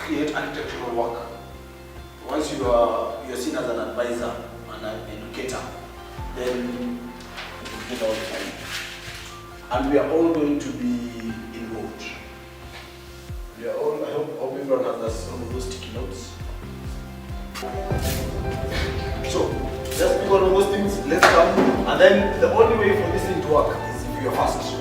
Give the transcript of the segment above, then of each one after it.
create architectural work. Once you're seen as an advisor and an educator, then you get all the time. And we are all going to be involved. We are all, I hope everyone has some of those sticky notes. So, let's pick one of those things, let's come, and then the only way for this thing to work is if you're fast.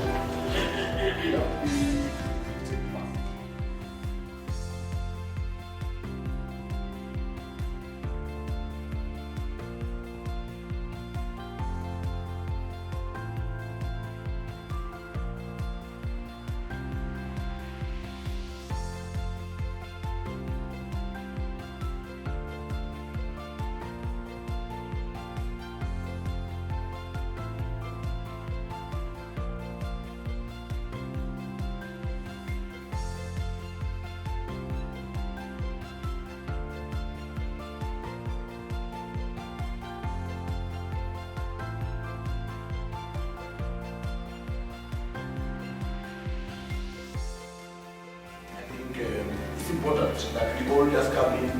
It's important that we all just come in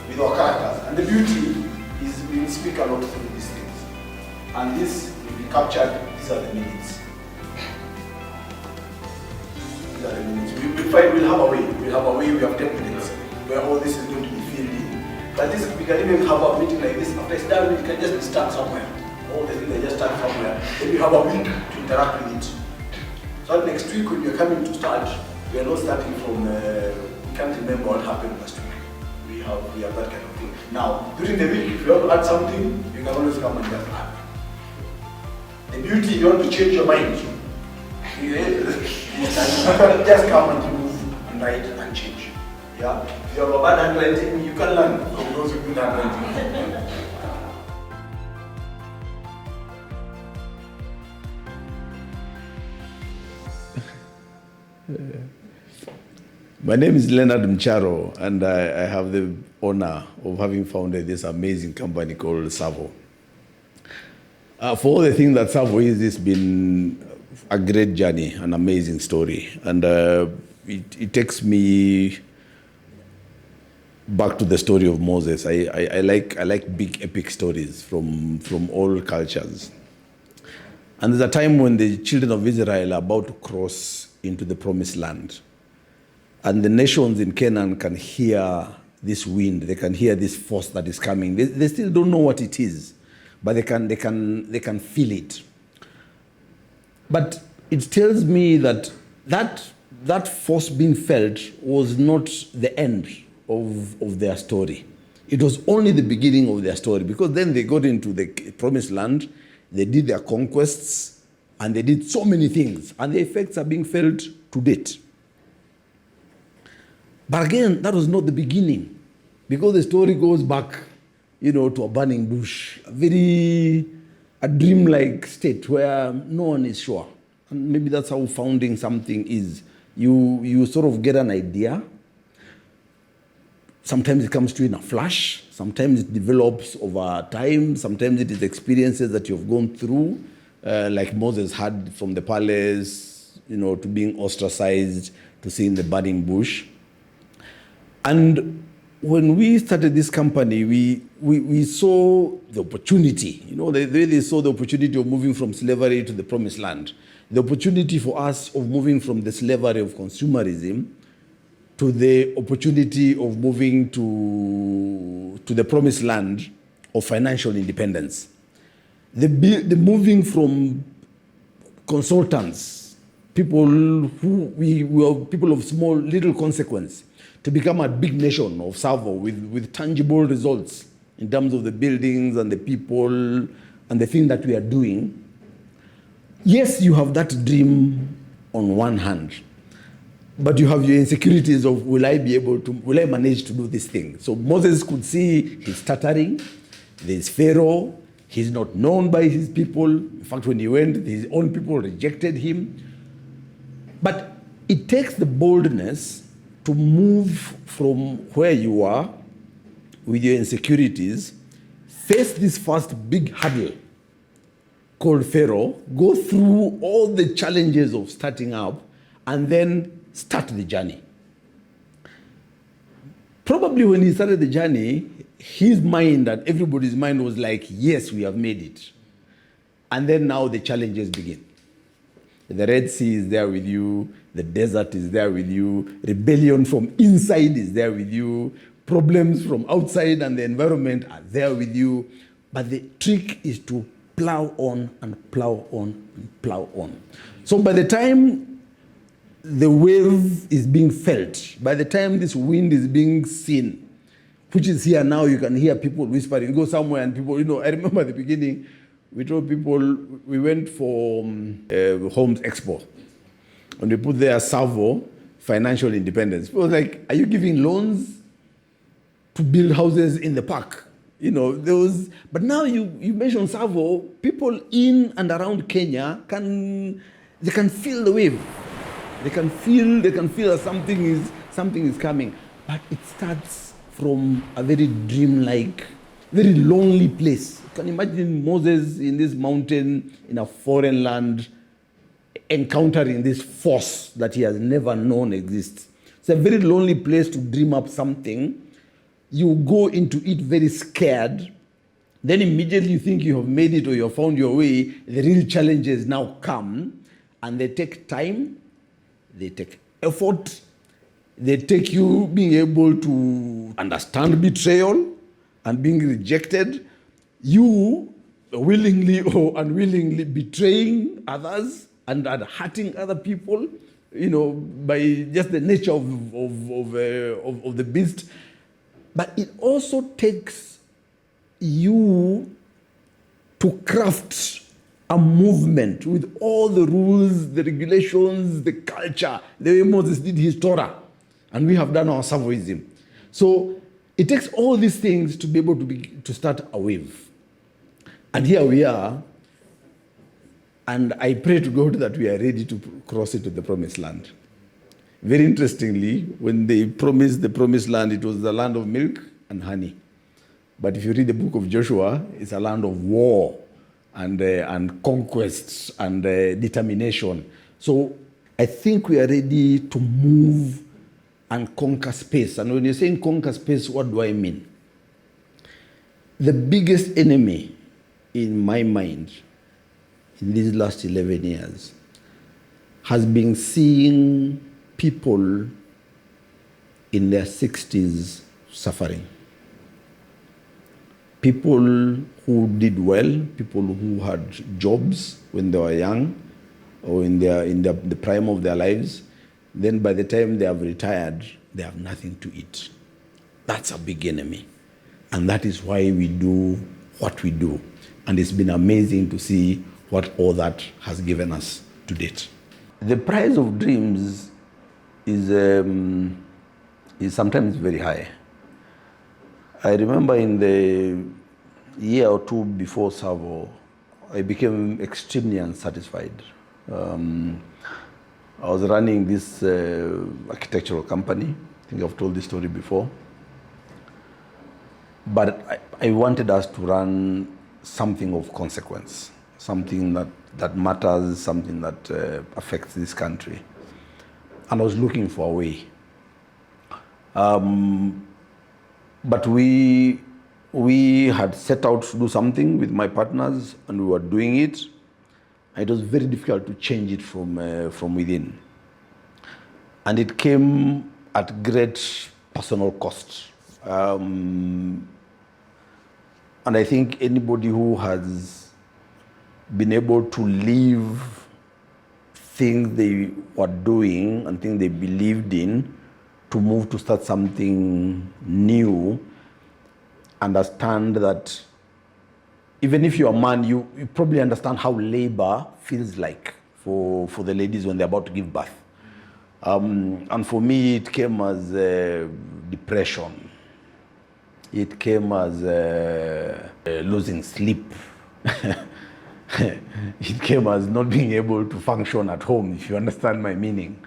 with our characters. And the beauty is we will speak a lot through these things. And this will be captured, these are the minutes. These are the minutes. We'll have a way, we have templates where all this is going to be filled in. But this, we can even have a meeting like this. After it's done, it can just start somewhere. All the things they just start somewhere. Then you have a week to interact with it. So next week when you're coming to start, we are not starting from, we can't remember what happened last week. We have that kind of thing. Now, during the week, if you want to add something, you can always come and just add. The beauty, you want to change your mind. You can just come and remove and write and change. Yeah? If you have a bad handwriting, you can learn from those with good handwriting. My name is Leonard Mcharo, and I have the honor of having founded this amazing company called TSAVO. For all the things that TSAVO is, it's been a great journey, an amazing story. And it takes me back to the story of Moses. I like big epic stories from all cultures. And there's a time when the children of Israel are about to cross into the promised land. And the nations in Canaan can hear this wind, they can hear this force that is coming. They still don't know what it is, but they can feel it. But it tells me that force being felt was not the end of their story. It was only the beginning of their story, because then they got into the promised land, they did their conquests, and they did so many things, and the effects are being felt to date. But again, that was not the beginning, because the story goes back, to a burning bush, a dreamlike state where no one is sure. And maybe that's how founding something is. You sort of get an idea. Sometimes it comes to you in a flash. Sometimes it develops over time. Sometimes it is experiences that you've gone through, like Moses had from the palace, to being ostracized, to seeing the burning bush. And when we started this company, we saw the opportunity. They saw the opportunity of moving from slavery to the promised land. The opportunity for us of moving from the slavery of consumerism to the opportunity of moving to the promised land of financial independence. The moving from consultants, people who we were people of small, little consequence, to become a big nation of TSAVO with tangible results in terms of the buildings and the people and the thing that we are doing. Yes, you have that dream on one hand, but you have your insecurities of, will I manage to do this thing? So Moses could see he's stuttering, there's Pharaoh, he's not known by his people. In fact, when he went, his own people rejected him. But it takes the boldness to move from where you are with your insecurities, face this first big hurdle called Pharaoh, go through all the challenges of starting up, and then start the journey. Probably when he started the journey, his mind and everybody's mind was like, yes, we have made it. And then now the challenges begin. The Red Sea is there with you. The desert is there with you. Rebellion from inside is there with you. Problems from outside and the environment are there with you. But the trick is to plow on and plow on and plow on. So by the time the wave is being felt, by the time this wind is being seen, which is here now, you can hear people whispering, go somewhere and people, I remember at the beginning, we told people, we went for Homes Expo, and we put there TSAVO, financial independence. People were like, are you giving loans to build houses in the park? But now you mention TSAVO, people in and around Kenya can feel the wave. They can feel that something is coming. But it starts from a very dreamlike, very lonely place. You can imagine Moses in this mountain in a foreign land encountering this force that he has never known exists. It's a very lonely place to dream up something. You go into it very scared. Then immediately you think you have made it or you have found your way. The real challenges now come, and they take time, they take effort, they take you being able to understand betrayal and being rejected, you willingly or unwillingly betraying others and hurting other people, by just the nature of the beast. But it also takes you to craft a movement with all the rules, the regulations, the culture, the way Moses did his Torah. And we have done our Savoism. So it takes all these things to be able to start a wave. And here we are. And I pray to God that we are ready to cross into the promised land. Very interestingly, when they promised the promised land, it was the land of milk and honey. But if you read the book of Joshua, it's a land of war and conquests and determination. So I think we are ready to move and conquer space. And when you're saying conquer space, what do I mean? The biggest enemy in my mind in these last 11 years has been seeing people in their 60s suffering. People who did well, people who had jobs when they were young or in the prime of their lives, then by the time they have retired, they have nothing to eat. That's a big enemy. And that is why we do what we do. And it's been amazing to see what all that has given us to date. The price of dreams is sometimes very high. I remember in the year or two before TSAVO, I became extremely unsatisfied. I was running this architectural company. I think I've told this story before. But I wanted us to run something of consequence, something that matters, something that affects this country. And I was looking for a way. But we had set out to do something with my partners, and we were doing it. It was very difficult to change it from within. And it came at great personal cost. And I think anybody who has been able to leave things they were doing and things they believed in to move to start something new, understand that even if you're a man, you probably understand how labor feels like for the ladies when they're about to give birth. And for me, it came as depression. It came as losing sleep. It came as not being able to function at home, if you understand my meaning.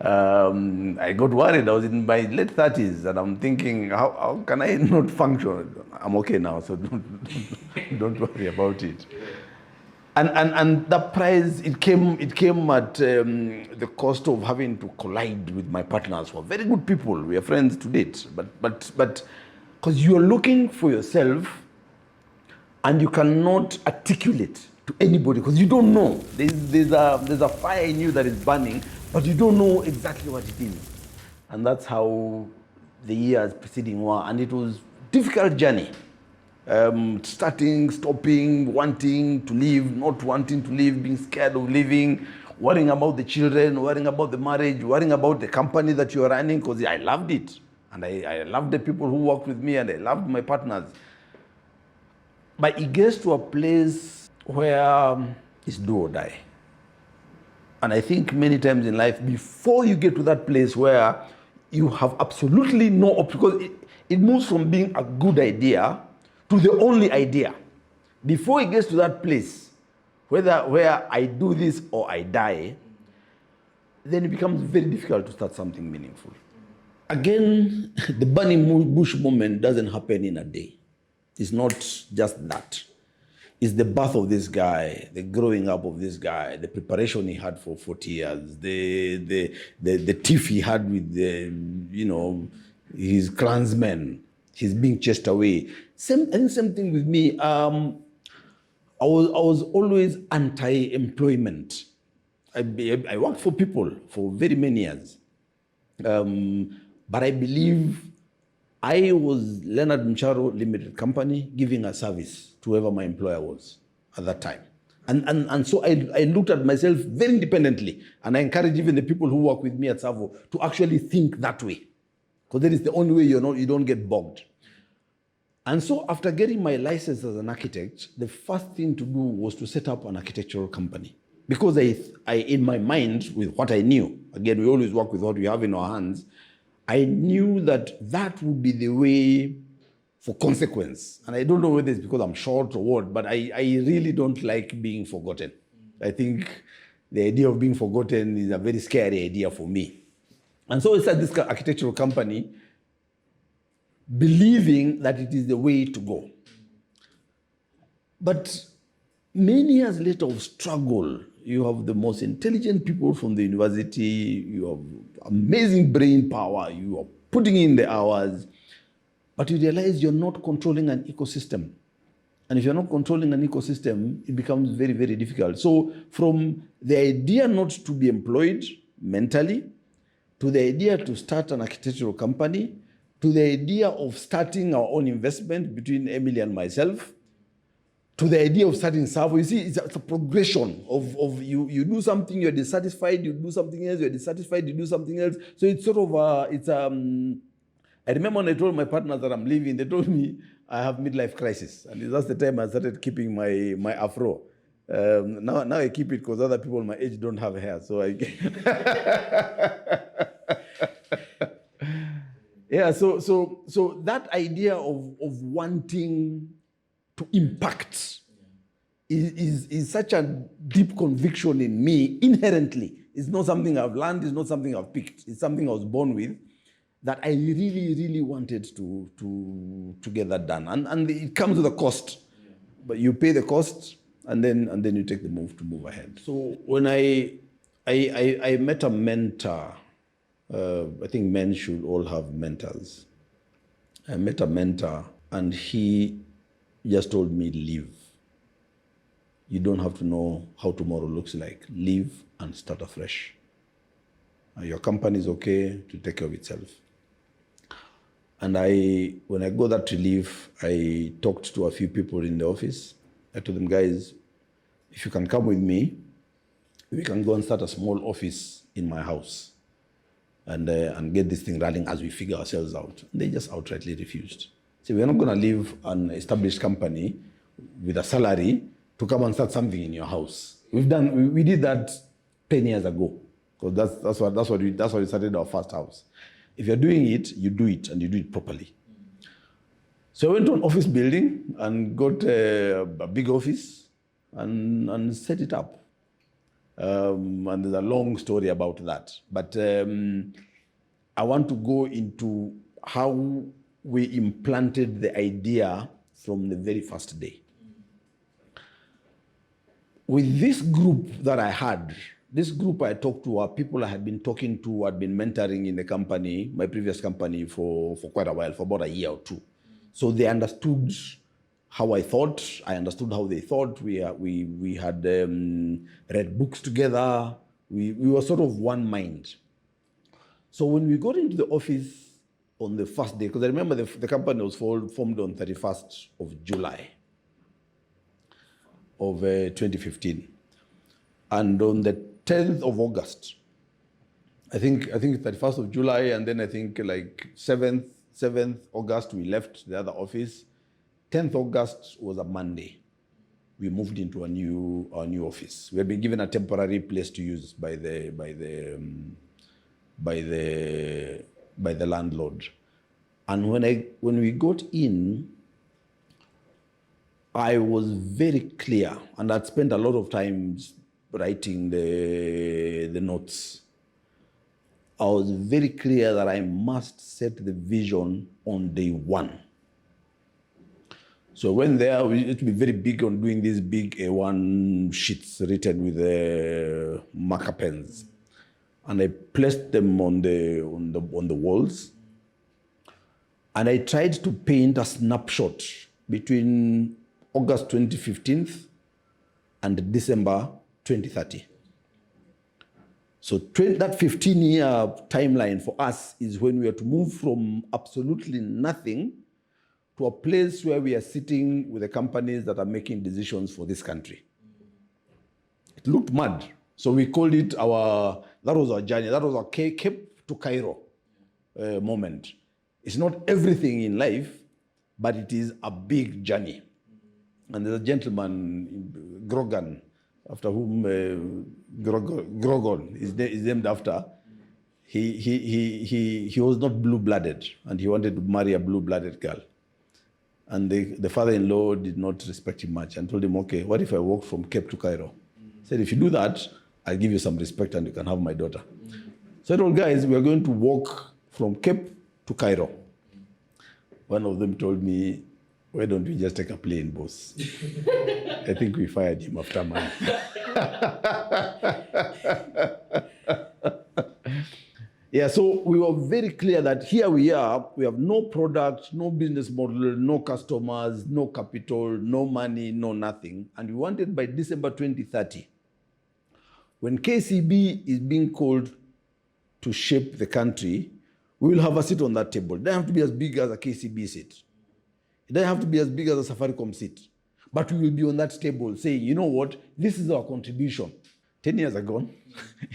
I got worried. I was in my late 30s, and I'm thinking, how can I not function? I'm okay now, so don't worry about it. And that prize, it came at the cost of having to collide with my partners who are very good people. We are friends to date. But because you're looking for yourself and you cannot articulate to anybody because you don't know. There's a fire in you that is burning, but you don't know exactly what it is. And that's how the years preceding were. And it was a difficult journey. Starting, stopping, wanting to leave, not wanting to leave, being scared of leaving, worrying about the children, worrying about the marriage, worrying about the company that you are running, because I loved it. And I loved the people who worked with me, and I loved my partners. But it gets to a place where it's do or die. And I think many times in life, before you get to that place where you have absolutely no option, because it moves from being a good idea to the only idea. Before it gets to that place, where I do this or I die, then it becomes very difficult to start something meaningful. Again, the burning bush moment doesn't happen in a day. It's not just that. It's the birth of this guy, the growing up of this guy, the preparation he had for 40 years, the tiff he had with his clansmen, his being chased away. Same thing with me. I was always anti-employment. I worked for people for very many years. But I believe I was Leonard Mcharo Limited Company giving a service to whoever my employer was at that time. And so I looked at myself very independently, and I encourage even the people who work with me at TSAVO to actually think that way, because that is the only way you don't get bogged. And so after getting my license as an architect, the first thing to do was to set up an architectural company. Because I in my mind, with what I knew, again, we always work with what we have in our hands, I knew that would be the way for consequence. And I don't know whether it's because I'm short or what, but I really don't like being forgotten. I think the idea of being forgotten is a very scary idea for me. And so I started this architectural company, believing that it is the way to go. But many years later of struggle, you have the most intelligent people from the university, you have amazing brain power, you are putting in the hours, but you realize you're not controlling an ecosystem. And if you're not controlling an ecosystem, it becomes very, very difficult. So from the idea not to be employed mentally, to the idea to start an architectural company, to the idea of starting our own investment between Emily and myself, to the idea of starting TSAVO. You see, it's a progression of you do something, you're dissatisfied, you do something else, you're dissatisfied, you do something else. So it's sort of, I remember when I told my partners that I'm leaving, they told me I have midlife crisis. And that's the time I started keeping my afro. Now I keep it because other people my age don't have hair. So I yeah, so that idea of wanting to impact is such a deep conviction in me inherently. It's not something I've learned, it's not something I've picked, it's something I was born with, that I really, really wanted to get that done. And it comes with a cost. But you pay the cost and then you take the move to move ahead. So when I met a mentor, I think men should all have mentors. I met a mentor and he just told me, leave. You don't have to know how tomorrow looks like. Leave and start afresh. Your company is okay to take care of itself. And when I got that to leave, I talked to a few people in the office. I told them, guys, if you can come with me, we can go and start a small office in my house and get this thing running as we figure ourselves out. And they just outrightly refused. So we're not going to leave an established company with a salary to come and start something in your house. We did that 10 years ago, because that's what we started our first house. If you're doing it, you do it, and you do it properly. So I went to an office building and got a big office and set it up. And there's a long story about that. But I want to go into how we implanted the idea from the very first day. with this group that I had, this group I talked to are people I had been talking to, had been mentoring in the company, my previous company, for quite a while, for about a year or two. So they understood how I thought. I understood how they thought. We had read books together. We were sort of one mind. So when we got into the office on the first day, because I remember the company was formed on 31st of July of 2015. And on the 10th of August, I think 31st of July, and then I think like 7th August, we left the other office. 10th August was a Monday. We moved into a new office. We had been given a temporary place to use by the landlord. And when we got in, I was very clear, and I'd spent a lot of time writing the notes. I was very clear that I must set the vision on day one. So when there, we used to be very big on doing these big A1 sheets written with marker pens, and I placed them on the walls, and I tried to paint a snapshot between August 2015 and December 2030. So that 15-year timeline for us is when we are to move from absolutely nothing to a place where we are sitting with the companies that are making decisions for this country. It looked mad. So we called it that was our journey. That was our Cape to Cairo moment. It's not everything in life, but it is a big journey. And there's a gentleman, Grogan, after whom Grogon is named after. He was not blue-blooded, and he wanted to marry a blue-blooded girl. And the father-in-law did not respect him much and told him, okay, what if I walk from Cape to Cairo? He said, if you do that, I'll give you some respect and you can have my daughter. So I told guys, we are going to walk from Cape to Cairo. One of them told me, why don't we just take a plane, boss? I think we fired him after a month. Yeah, so we were very clear that here we are, we have no product, no business model, no customers, no capital, no money, no nothing. And we wanted by December 2030, when KCB is being called to shape the country, we will have a seat on that table. It doesn't have to be as big as a KCB seat. It doesn't have to be as big as a Safaricom seat. But we will be on that table saying, you know what, this is our contribution. 10 years ago,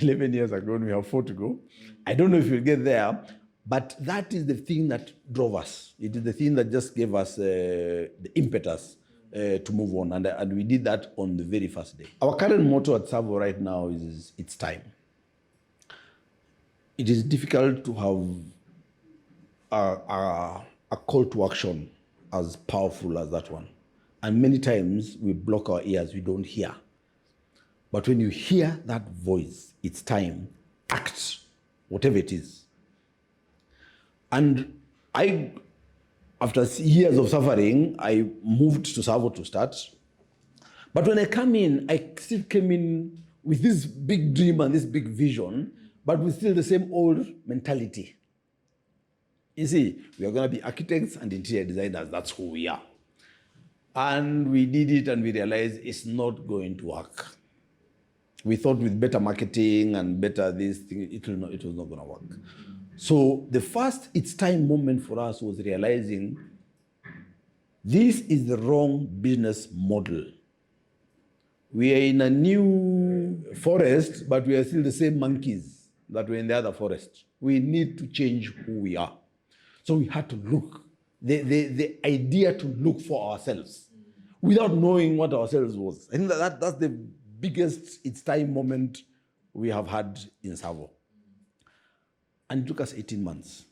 11 years ago, we have 4 to go. I don't know if we'll get there, but that is the thing that drove us. It is the thing that just gave us the impetus to move on. And we did that on the very first day. Our current motto at TSAVO right now is, it's time. It is difficult to have a call to action as powerful as that one. And many times we block our ears, we don't hear. But when you hear that voice, it's time, act, whatever it is. And after years of suffering, I moved to TSAVO to start. But when I come in, I still came in with this big dream and this big vision, but with still the same old mentality. You see, we are going to be architects and interior designers. That's who we are. And we did it and we realized it's not going to work. We thought with better marketing and better this thing, it was not going to work. So the first it's time moment for us was realizing this is the wrong business model. We are in a new forest, but we are still the same monkeys that were in the other forest. We need to change who we are. So we had to look, the idea to look for ourselves without knowing what ourselves was. I think that's the biggest it's time moment we have had in TSAVO. And it took us 18 months.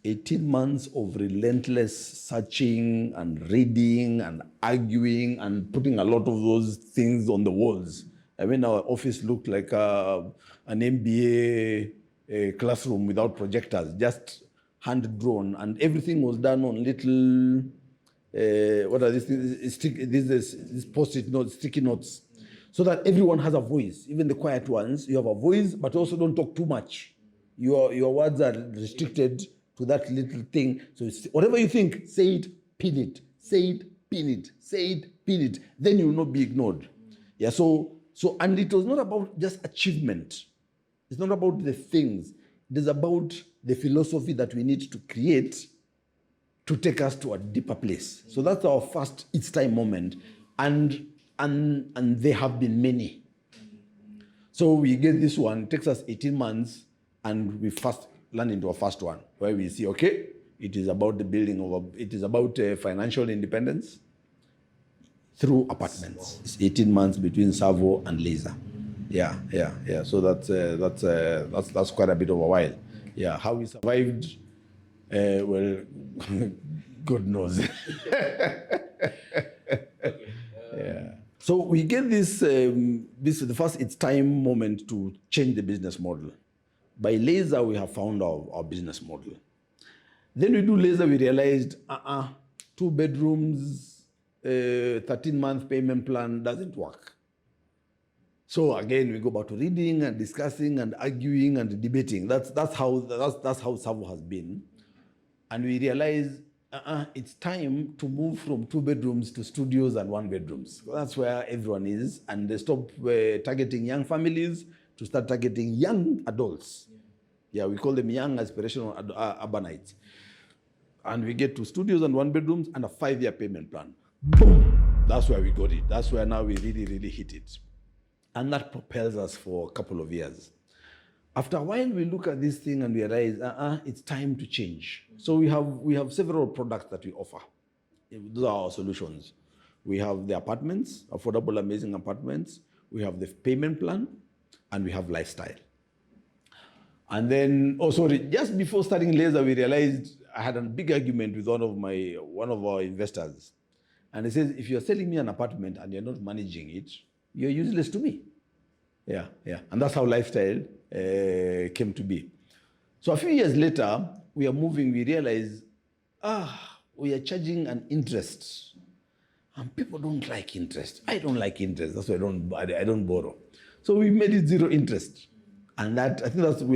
18 months of relentless searching and reading and arguing and putting a lot of those things on the walls. I mean, our office looked like an MBA classroom without projectors, just hand-drawn, and everything was done on little, what are these things? These post-it notes, sticky notes. so that everyone has a voice. Even the quiet ones, you have a voice, but also don't talk too much. Your words are restricted to that little thing. So whatever you think, say it, pin it. Say it, pin it. Say it, pin it. Then you will not be ignored. Yeah. So and it was not about just achievement. It's not about the things. It is about the philosophy that we need to create to take us to a deeper place. So that's our first It's Time moment. And there have been many. So we get this one, it takes us 18 months, and we first land into our first one, where we see, okay, it is about the building of it is about financial independence through apartments. It's 18 months between TSAVO and Laser. Yeah. So that's quite a bit of a while. Yeah, how we survived, well, God knows. Yeah. So we get this is the first It's Time moment to change the business model. By Laser, we have found our business model. Then we do Laser, we realized, 2 bedrooms, 13-month payment plan doesn't work. So again, we go back to reading and discussing and arguing and debating. That's how TSAVO has been. And we realize it's time to move from 2 bedrooms to studios and 1 bedrooms. That's where everyone is. And they stop targeting young families to start targeting young adults. Yeah, we call them young aspirational urbanites. And we get to studios and 1 bedrooms and a 5-year payment plan. Boom! That's where we got it. That's where now we really, really hit it. And that propels us for a couple of years. After a while, we look at this thing and we realize, it's time to change. So we have several products that we offer. Those are our solutions. We have the apartments, affordable, amazing apartments. We have the payment plan, and we have lifestyle. And then, just before starting Laser, we realized I had a big argument with one of our investors. And he says, if you're selling me an apartment and you're not managing it, you're useless to me. Yeah. And that's how lifestyle came to be. So a few years later, we are moving, we realize, we are charging an interest. And people don't like interest. I don't like interest. That's why I don't borrow. So we made it 0 interest. And we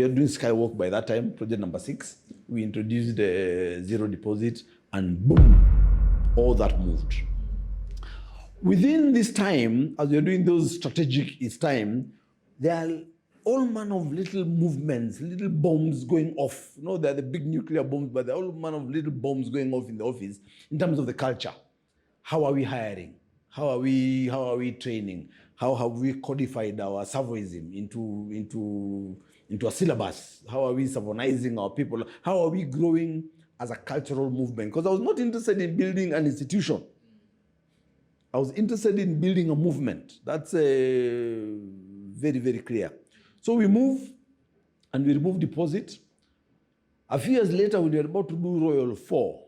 are doing Skywalk by that time, project number 6. We introduced 0 deposit, and boom, all that moved. Within this time, as we are doing those strategic It's Time, there are all manner of little movements, little bombs going off. They're the big nuclear bombs, but there are all manner of little bombs going off in the office in terms of the culture. How are we hiring? How are we training? How have we codified our Savoism into a syllabus? How are we Savonizing our people? How are we growing as a cultural movement? Because I was not interested in building an institution. I was interested in building a movement. That's very, very clear. So we move and we remove deposit. A few years later, when we were about to do Royal 4,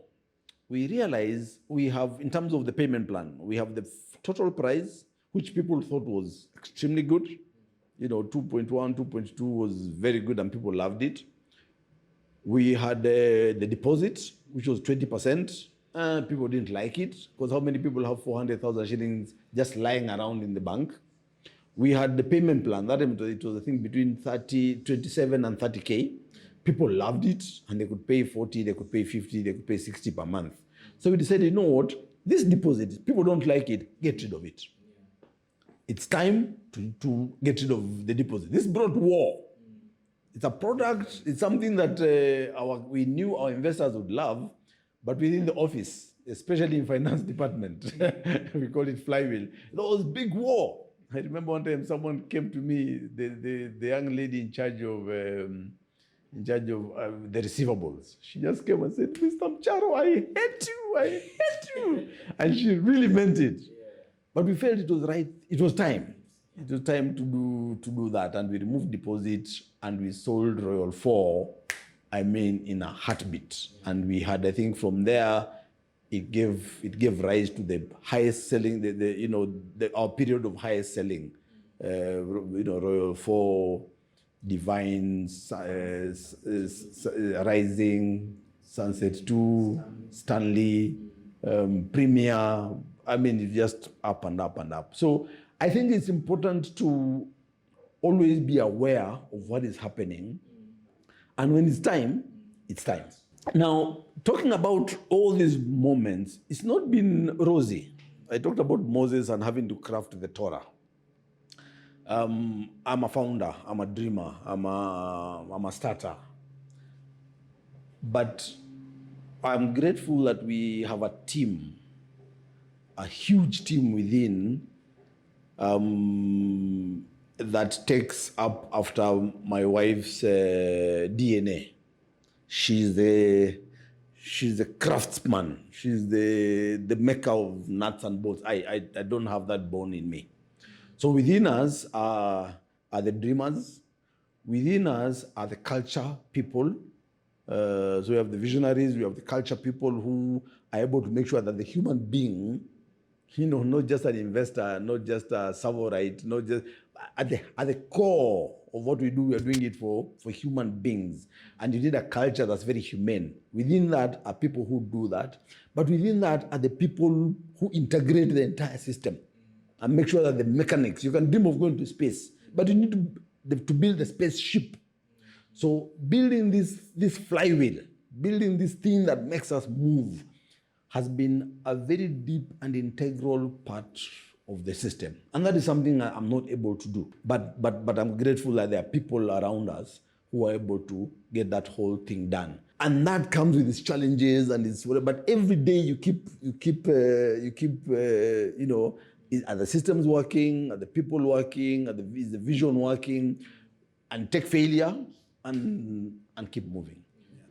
we realized we have, in terms of the payment plan, we have the total price, which people thought was extremely good. 2.1, 2.2 was very good and people loved it. We had the deposit, which was 20%. People didn't like it, because how many people have 400,000 shillings just lying around in the bank? We had the payment plan. That it was, I think, between 27 and 30K. People loved it, and they could pay 40, they could pay 50, they could pay 60 per month. So we decided, you know what? This deposit, people don't like it, get rid of it. It's time to get rid of the deposit. This brought war. It's a product, it's something that we knew our investors would love, but within the office, especially in finance department, we call it flywheel. There was big war. I remember one time someone came to me, the young lady in charge of the receivables. She just came and said, Mr. Mcharo, I hate you. And she really meant it. But we felt it was right. It was time. It was time to do that. And we removed deposit and we sold Royal 4, in a heartbeat. And we had, I think, from there, it gave rise to the highest selling, our period of highest selling. Royal 4, Divine, Rising, Sunset 2, Stanley, Premier. It's just up and up and up. So I think it's important to always be aware of what is happening. And when it's time, it's time. Now, talking about all these moments, it's not been rosy. I talked about Moses and having to craft the Torah. I'm a founder, I'm a dreamer, I'm a starter. But I'm grateful that we have a team, a huge team within that takes up after my wife's DNA. She's the craftsman. She's the maker of nuts and bolts. I don't have that bone in me. So within us are the dreamers. Within us are the culture people. So we have the visionaries, we have the culture people who are able to make sure that the human being, not just an investor, not just a Savorite, not just at the core of what we do, we are doing it for human beings. And you need a culture that's very humane. Within that are people who do that. But within that are the people who integrate the entire system and make sure that the mechanics, you can dream of going to space, but you need to build a spaceship. So building this flywheel, building this thing that makes us move has been a very deep and integral part of the system. And that is something I'm not able to do. But I'm grateful that there are people around us who are able to get that whole thing done. And that comes with its challenges and its whatever. But every day you keep are the systems working? Are the people working? Is the vision working? And take failure and keep moving.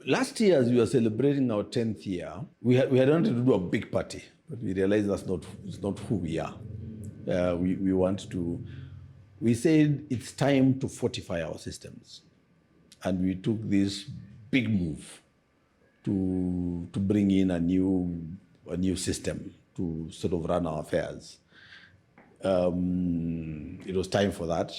Last year, as we were celebrating our 10th year, we had wanted to do a big party, but we realized it's not who we are. We said it's time to fortify our systems. And we took this big move to bring in a new system to sort of run our affairs. It was time for that.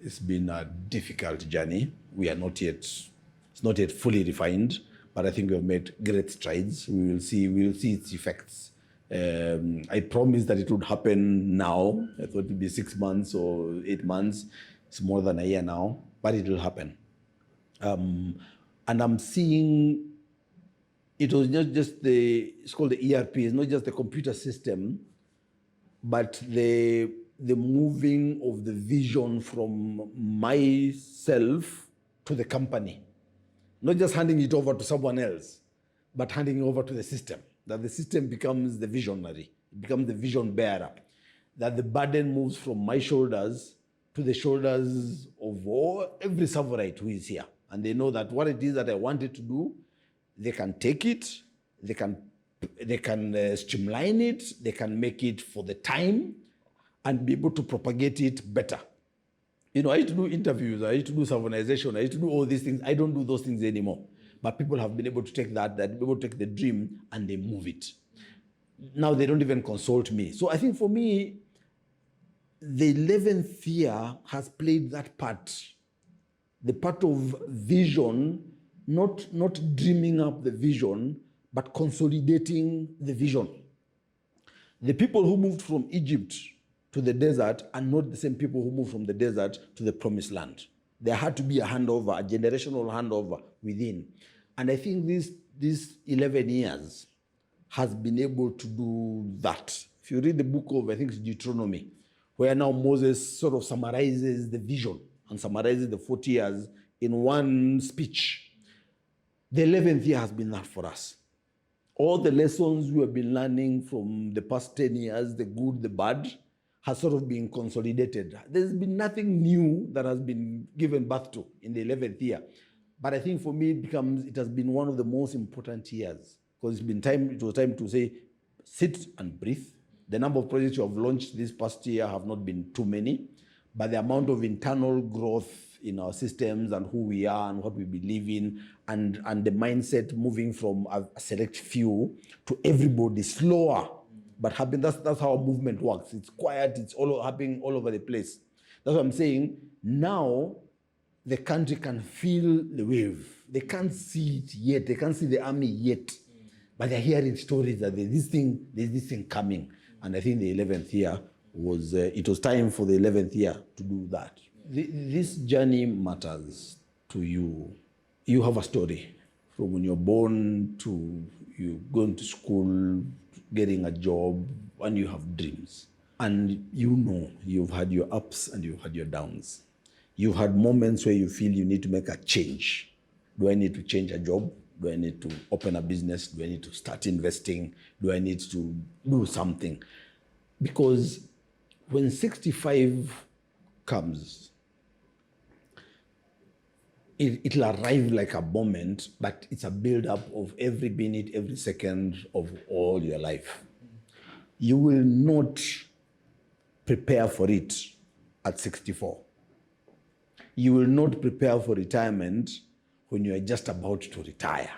It's been a difficult journey. It's not yet fully refined, but I think we have made great strides. We will see its effects. I promised that it would happen now. I thought it would be 6 months or 8 months. It's more than a year now, but it will happen. And I'm seeing it was not just it's called the ERP, it's not just the computer system, but the moving of the vision from myself to the company. Not just handing it over to someone else, but handing it over to the system. That the system becomes the visionary, it becomes the vision bearer. That the burden moves from my shoulders to the shoulders of every Savorite who is here. And they know that what it is that I wanted to do, they can take it, they can streamline it, they can make it for the time, and be able to propagate it better. I used to do interviews, I used to do Savonization, I used to do all these things. I don't do those things anymore. But people have been able to take they've been able to take the dream and they move it. Now they don't even consult me. So I think for me, the 11th year has played that part. The part of vision, not dreaming up the vision, but consolidating the vision. The people who moved from Egypt to the desert are not the same people who moved from the desert to the promised land. There had to be a handover, a generational handover within. And I think these 11 years has been able to do that. If you read the book of, I think it's Deuteronomy, where now Moses sort of summarizes the vision and summarizes the 40 years in one speech. The 11th year has been that for us. All the lessons we have been learning from the past 10 years, the good, the bad, has sort of been consolidated. There's been nothing new that has been given birth to in the 11th year. But I think for me, it has been one of the most important years, because it was time to say, sit and breathe. The number of projects you have launched this past year have not been too many, but the amount of internal growth in our systems and who we are and what we believe in, and the mindset moving from a select few to everybody, slower, but happening. That's how movement works. It's quiet, it's all happening all over the place. That's what I'm saying. Now, the country can feel the wave. They can't see it yet. They can't see the army yet. But they're hearing stories that there's this thing coming. And I think the 11th year was it was time for the 11th year to do that. This journey matters to you. You have a story from when you're born to you going to school, getting a job, and you have dreams. And you know you've had your ups and you've had your downs. You've had moments where you feel you need to make a change. Do I need to change a job? Do I need to open a business? Do I need to start investing? Do I need to do something? Because when 65 comes, it'll arrive like a moment, but it's a build-up of every minute, every second of all your life. You will not prepare for it at 64. You will not prepare for retirement when you are just about to retire.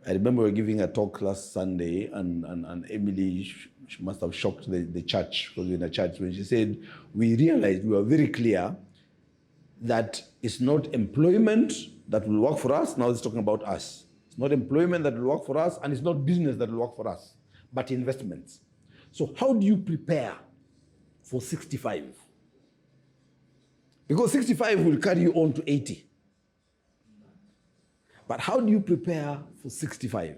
I remember we were giving a talk last Sunday, and Emily she must have shocked the church, because we were in a church, when she said, we realized, we were very clear that it's not employment that will work for us. Now it's talking about us. It's not employment that will work for us, and it's not business that will work for us, but investments. So how do you prepare for 65? Because 65 will carry you on to 80. But how do you prepare for 65?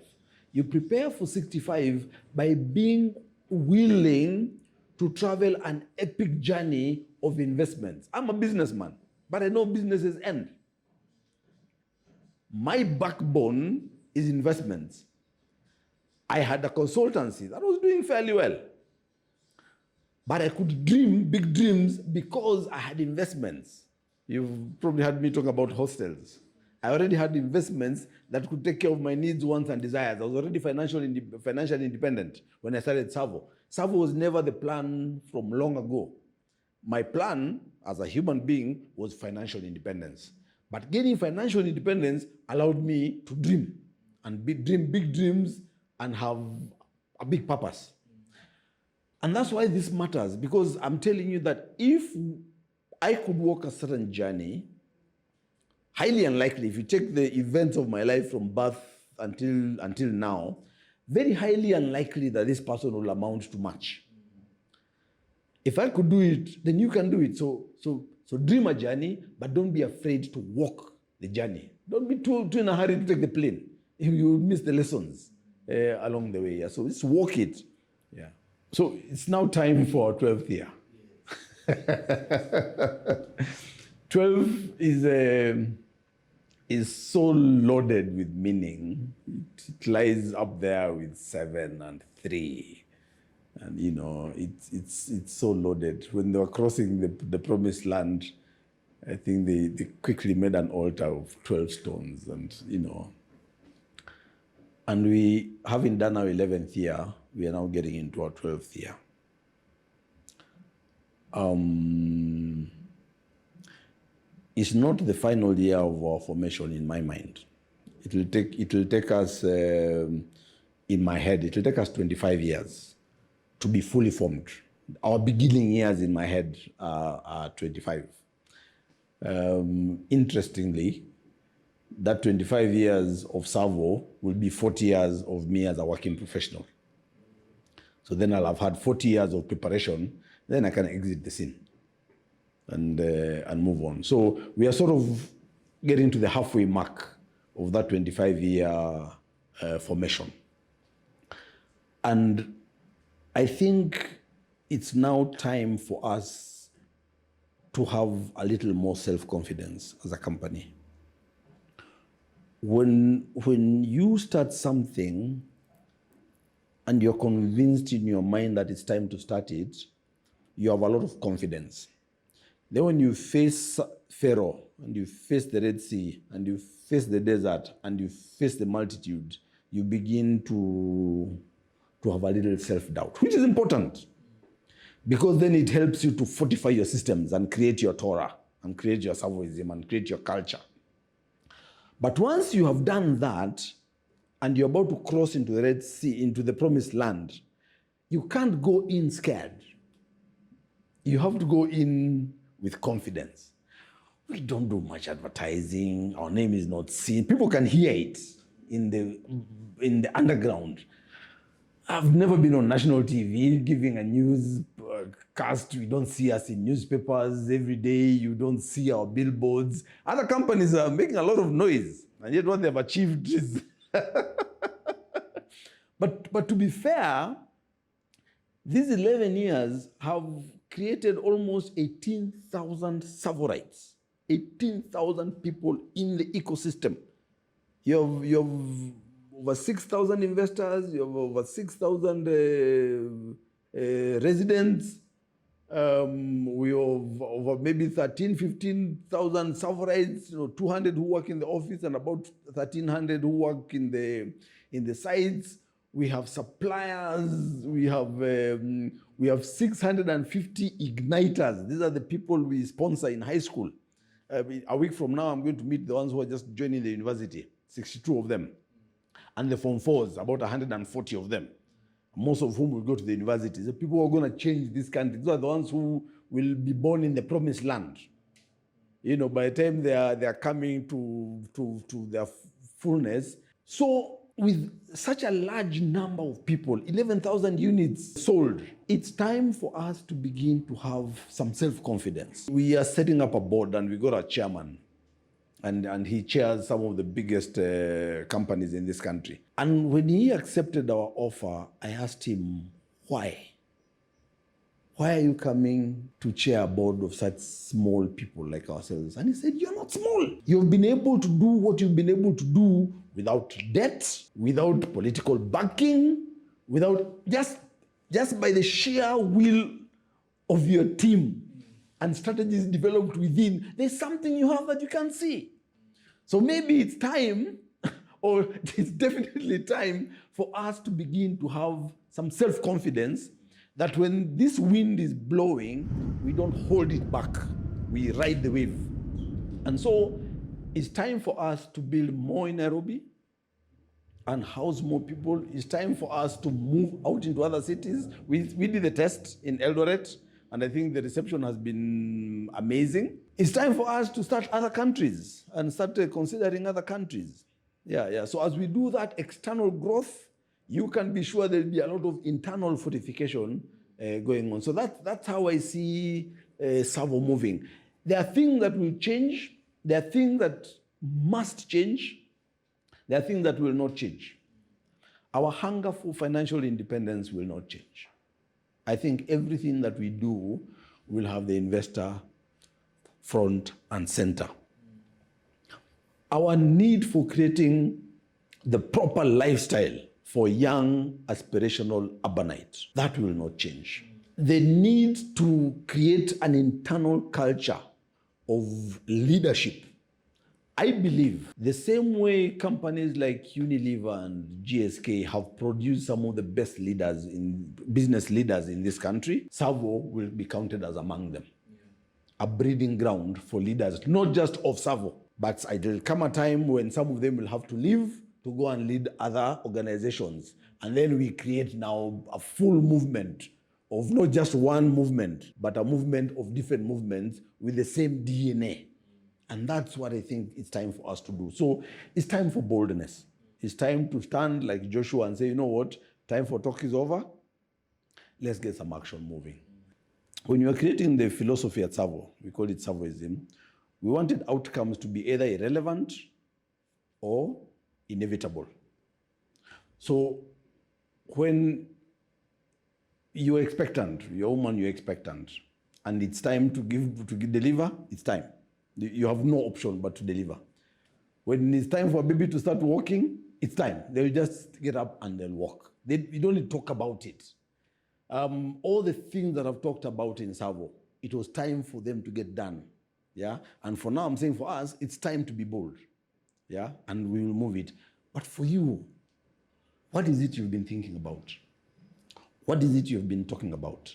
You prepare for 65 by being willing to travel an epic journey of investments. I'm a businessman, but I know businesses end. My backbone is investments. I had a consultancy that was doing fairly well. But I could dream big dreams because I had investments. You've probably heard me talk about hostels. I already had investments that could take care of my needs, wants, and desires. I was already financially independent when I started TSAVO. TSAVO was never the plan from long ago. My plan as a human being was financial independence. But gaining financial independence allowed me to dream and dream big dreams and have a big purpose. And that's why this matters, because I'm telling you that if I could walk a certain journey, highly unlikely, if you take the events of my life from birth until now, very highly unlikely that this person will amount to much. If I could do it, then you can do it. So dream a journey, but don't be afraid to walk the journey. Don't be too in a hurry to take the plane. You will miss the lessons along the way. Yeah. So just walk it. Yeah. So it's now time for our 12th year. 12 is so loaded with meaning. It lies up there with 7 and 3. And you know, it's so loaded. When they were crossing the promised land, I think they quickly made an altar of 12 stones, and you know. And we, having done our 11th year, we are now getting into our 12th year. It's not the final year of our formation in my mind. It will take us, in my head, it will take us 25 years to be fully formed. Our beginning years in my head are 25. Interestingly, that 25 years of TSAVO will be 40 years of me as a working professional. So then I'll have had 40 years of preparation, then I can exit the scene and move on. So we are sort of getting to the halfway mark of that 25-year formation. And I think it's now time for us to have a little more self-confidence as a company. When you start something and you're convinced in your mind that it's time to start it, you have a lot of confidence. Then when you face Pharaoh, and you face the Red Sea, and you face the desert, and you face the multitude, you begin to have a little self-doubt, which is important. Because then it helps you to fortify your systems and create your Torah, and create your Savoism, and create your culture. But once you have done that, and you're about to cross into the Red Sea, into the promised land, you can't go in scared. You have to go in with confidence. We don't do much advertising. Our name is not seen. People can hear it in the underground. I've never been on national TV giving a news cast. You don't see us in newspapers every day. You don't see our billboards. Other companies are making a lot of noise, and yet what they've achieved is. But to be fair, these 11 years have created almost 18,000 SAVOrites, 18,000 people in the ecosystem. You have over 6,000 investors, you have over 6,000 residents. We have over maybe 15,000 SAVOrites, 200 who work in the office and about 1,300 who work in the sites. We have suppliers. We have 650 igniters. These are the people we sponsor in high school. A week from now, I'm going to meet the ones who are just joining the university, 62 of them. And the Form 4s, about 140 of them, most of whom will go to the universities. The people who are going to change this country, these are the ones who will be born in the promised land. By the time they are coming to their fullness. So with such a large number of people, 11,000 units sold, it's time for us to begin to have some self-confidence. We are setting up a board and we got a chairman. And he chairs some of the biggest companies in this country. And when he accepted our offer, I asked him, why? Why are you coming to chair a board of such small people like ourselves? And he said, you're not small. You've been able to do what you've been able to do without debt, without political backing, without just by the sheer will of your team and strategies developed within. There's something you have that you can't see. So maybe it's time, or it's definitely time for us to begin to have some self-confidence that when this wind is blowing, we don't hold it back. We ride the wave. And so it's time for us to build more in Nairobi and house more people. It's time for us to move out into other cities. We did the test in Eldoret, and I think the reception has been amazing. It's time for us to start other countries and start considering other countries. Yeah. So as we do that external growth, you can be sure there'll be a lot of internal fortification going on. So that's how I see TSAVO moving. There are things that will change. There are things that must change. There are things that will not change. Our hunger for financial independence will not change. I think everything that we do will have the investor front and center. Our need for creating the proper lifestyle for young, aspirational urbanites, that will not change. The need to create an internal culture of leadership. I believe the same way companies like Unilever and GSK have produced some of the best leaders business leaders in this country, TSAVO will be counted as among them. A breeding ground for leaders, not just of TSAVO, but there will come a time when some of them will have to leave to go and lead other organizations. And then we create now a full movement of not just one movement, but a movement of different movements with the same DNA. And that's what I think it's time for us to do. So it's time for boldness. It's time to stand like Joshua and say, you know what, time for talk is over. Let's get some action moving. When we were creating the philosophy at TSAVO, we call it TSAVOism, we wanted outcomes to be either irrelevant or inevitable. So when you're expectant, you're a woman, you're expectant, and it's time to deliver, it's time. You have no option but to deliver. When it's time for a baby to start walking, it's time. They'll just get up and they'll walk. You don't need to talk about it. All the things that I've talked about in TSAVO, it was time for them to get done. Yeah. And for now, I'm saying for us, it's time to be bold. Yeah. And we will move it. But for you, what is it you've been thinking about? What is it you've been talking about?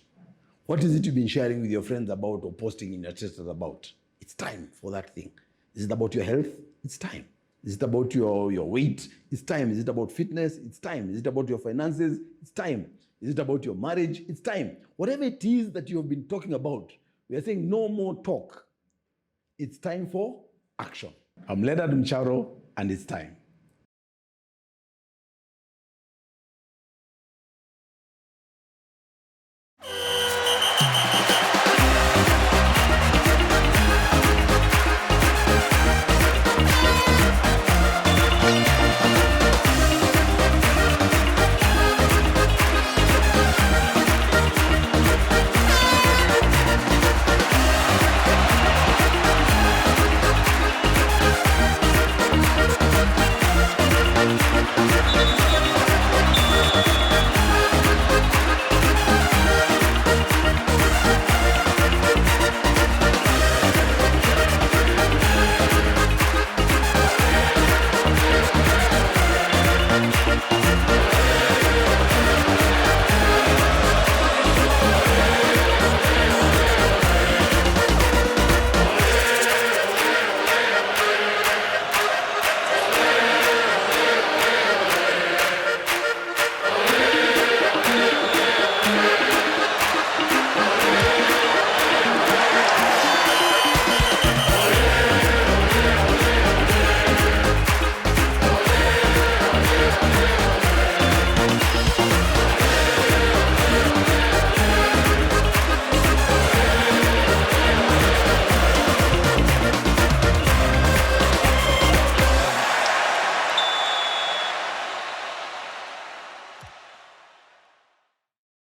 What is it you've been sharing with your friends about or posting in your status about? It's time for that thing. Is it about your health? It's time. Is it about your weight? It's time. Is it about fitness? It's time. Is it about your finances? It's time. Is it about your marriage? It's time. Whatever it is that you have been talking about, we are saying no more talk. It's time for action. I'm Leonard Mcharo, and it's time.